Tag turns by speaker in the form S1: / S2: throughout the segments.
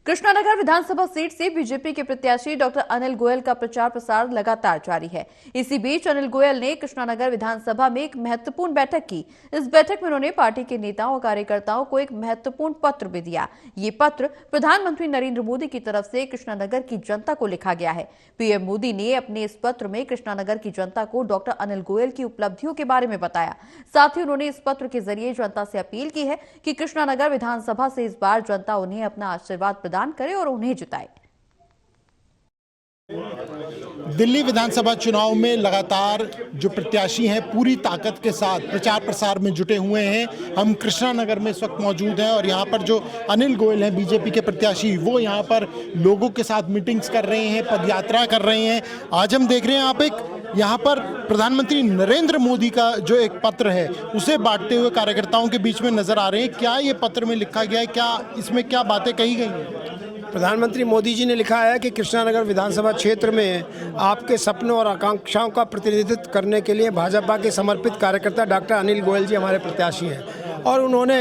S1: कृष्णानगर विधानसभा seat से BJP के प्रत्याशी डॉक्टर अनिल गोयल का प्रचार प्रसार लगातार जारी है। इसी बीच अनिल गोयल ने कृष्णानगर विधानसभा में एक महत्वपूर्ण बैठक की। इस बैठक में उन्होंने पार्टी के नेताओं और कार्यकर्ताओं को एक महत्वपूर्ण पत्र भी दिया। ये पत्र प्रधानमंत्री नरेंद्र मोदी की तरफ से कृष्णानगर की जनता को लिखा गया है। पीएम मोदी ने अपने इस पत्र में कृष्णानगर की जनता को डॉक्टर अनिल गोयल की उपलब्धियों के बारे में बताया। साथ ही उन्होंने इस पत्र के जरिए जनता से अपील की है कि कृष्णानगर विधानसभा से इस बार जनता उन्हें अपना आशीर्वाद प्रदान करे और उन्हें जिताए।
S2: दिल्ली विधानसभा चुनाव में लगातार जो प्रत्याशी हैं पूरी ताकत के साथ प्रचार प्रसार में जुटे हुए हैं। हम कृष्णानगर में इस वक्त मौजूद हैं और यहाँ पर जो अनिल गोयल हैं बीजेपी के प्रत्याशी, वो यहाँ पर लोगों के साथ मीटिंग्स कर रहे हैं, पदयात्रा कर रहे हैं। आज हम देख रहे हैं आप एक यहाँ पर प्रधानमंत्री नरेंद्र मोदी का जो एक पत्र है उसे बांटते हुए कार्यकर्ताओं के बीच में नजर आ रहे हैं। क्या ये पत्र में लिखा गया है, क्या इसमें क्या बातें कही गई हैं?
S3: प्रधानमंत्री मोदी जी ने लिखा है कि कृष्णानगर विधानसभा क्षेत्र में आपके सपनों और आकांक्षाओं का प्रतिनिधित्व करने के लिए भाजपा के समर्पित कार्यकर्ता डॉक्टर अनिल गोयल जी हमारे प्रत्याशी हैं। और उन्होंने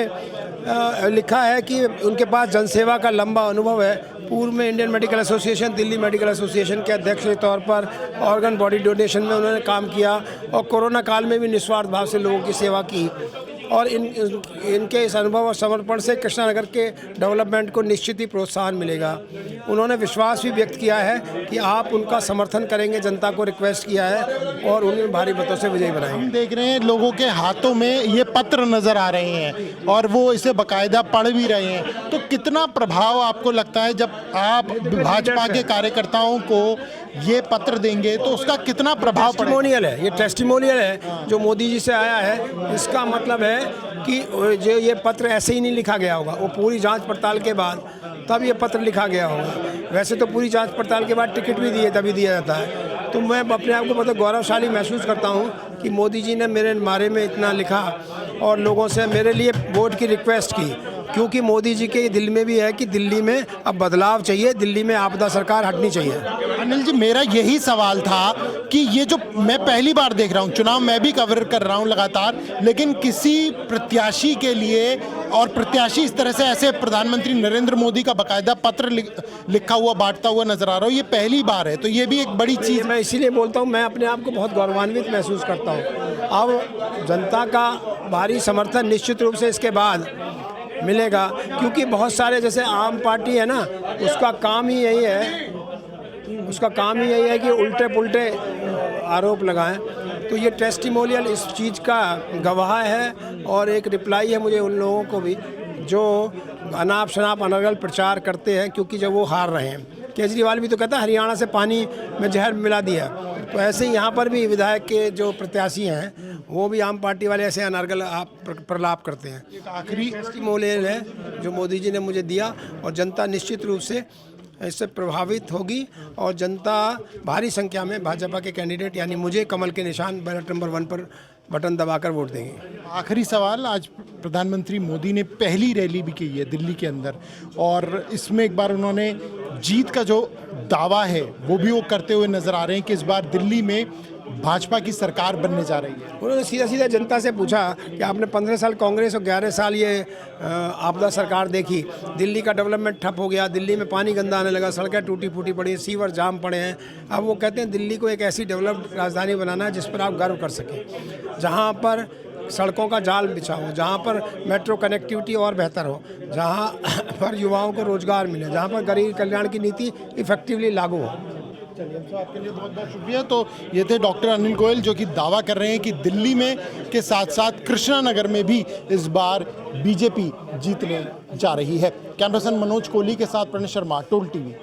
S3: लिखा है कि उनके पास जनसेवा का लंबा अनुभव है। पूर्व में Indian medical association, Delhi medical association के अध्यक्ष के तौर पर ऑर्गन बॉडी डोनेशन में उन्होंने काम किया और कोरोना काल में भी निस्वार्थ भाव से लोगों की सेवा की। और इनके इस अनुभव और समर्पण से कृष्णानगर के डेवलपमेंट को निश्चित ही प्रोत्साहन मिलेगा। उन्होंने विश्वास भी व्यक्त किया है कि आप उनका समर्थन करेंगे। जनता को रिक्वेस्ट किया है और उन्हें भारी मतों से विजयी बनाएंगे।
S2: हम देख रहे हैं लोगों के हाथों में ये पत्र नजर आ रहे हैं और वो इसे बाकायदा पढ़ भी रहे हैं। तो कितना प्रभाव आपको लगता है जब आप भाजपा के कार्यकर्ताओं को ये पत्र देंगे तो उसका कितना प्रभाव
S3: टेस्टिमोनियल है? ये टेस्टिमोनियल है जो मोदी जी से आया है। इसका मतलब है कि जो ये पत्र ऐसे ही नहीं लिखा गया होगा, वो पूरी जांच पड़ताल के बाद तब ये पत्र लिखा गया होगा। वैसे तो पूरी जांच पड़ताल के बाद टिकट भी दिए तभी दिया जाता है। तो मैं अपने आप को बहुत गौरवशाली महसूस करता हूँ कि मोदी जी ने मेरे बारे में इतना लिखा और लोगों से मेरे लिए वोट की रिक्वेस्ट की, क्योंकि मोदी जी के दिल में भी है कि दिल्ली में अब बदलाव चाहिए, दिल्ली में आपदा सरकार हटनी चाहिए।
S2: अनिल जी, मेरा यही सवाल था कि ये जो मैं पहली बार देख रहा हूँ, चुनाव मैं भी कवर कर रहा हूँ लगातार, लेकिन किसी प्रत्याशी के लिए और प्रत्याशी इस तरह से ऐसे प्रधानमंत्री नरेंद्र मोदी का बाकायदा पत्र लिखा हुआ बांटता हुआ नजर आ रहा हूँ, ये पहली बार है। तो ये भी एक बड़ी चीज़।
S3: मैं इसीलिए बोलता हूँ, मैं अपने आप को बहुत गौरवान्वित महसूस करता हूँ। अब जनता का भारी समर्थन निश्चित रूप से इसके बाद मिलेगा, क्योंकि बहुत सारे जैसे आम पार्टी है ना, उसका काम ही यही है कि उल्टे पुल्टे आरोप लगाएं। तो ये टेस्टिमोनियल इस चीज़ का गवाह है और एक रिप्लाई है मुझे उन लोगों को भी जो अनाप शनाप अनर्गल प्रचार करते हैं, क्योंकि जब वो हार रहे हैं। केजरीवाल भी तो कहता है हरियाणा से पानी में जहर मिला दिया। तो ऐसे ही यहाँ पर भी विधायक के जो प्रत्याशी हैं वो भी आम पार्टी वाले ऐसे अनर्गल प्रलाप करते हैं।
S2: एक आखिरी
S3: टेस्टिमोनियल है जो मोदी जी ने मुझे दिया और जनता निश्चित रूप से इससे प्रभावित होगी और जनता भारी संख्या में भाजपा के कैंडिडेट यानी मुझे कमल के निशान बैलेट नंबर 1 पर बटन दबाकर वोट देंगे।
S2: आखिरी सवाल, आज प्रधानमंत्री मोदी ने पहली रैली भी की है दिल्ली के अंदर और इसमें एक बार उन्होंने जीत का जो दावा है वो भी वो करते हुए नजर आ रहे हैं कि इस बार दिल्ली में भाजपा की सरकार बनने जा रही है।
S3: उन्होंने सीधा सीधा जनता से पूछा कि आपने 15 साल कांग्रेस और 11 साल ये आपदा सरकार देखी, दिल्ली का डेवलपमेंट ठप हो गया, दिल्ली में पानी गंदा आने लगा, सड़कें टूटी फूटी पड़ी हैं, सीवर जाम पड़े हैं। अब वो कहते हैं दिल्ली को एक ऐसी डेवलप्ड राजधानी बनाना है जिस पर आप गर्व कर सकें, जहाँ पर सड़कों का जाल बिछा हो, जहाँ पर मेट्रो कनेक्टिविटी और बेहतर हो, जहाँ पर युवाओं को रोजगार मिले, जहाँ पर गरीब कल्याण की नीति इफेक्टिवली लागू हो।
S2: चलिए, आपके लिए बहुत बहुत शुक्रिया। तो ये थे डॉक्टर अनिल गोयल जो कि दावा कर रहे हैं कि दिल्ली में के साथ साथ कृष्णानगर में भी इस बार बीजेपी जीतने जा रही है। कैमरा पर्सन मनोज कोहली के साथ प्रणय शर्मा, टोल टीवी।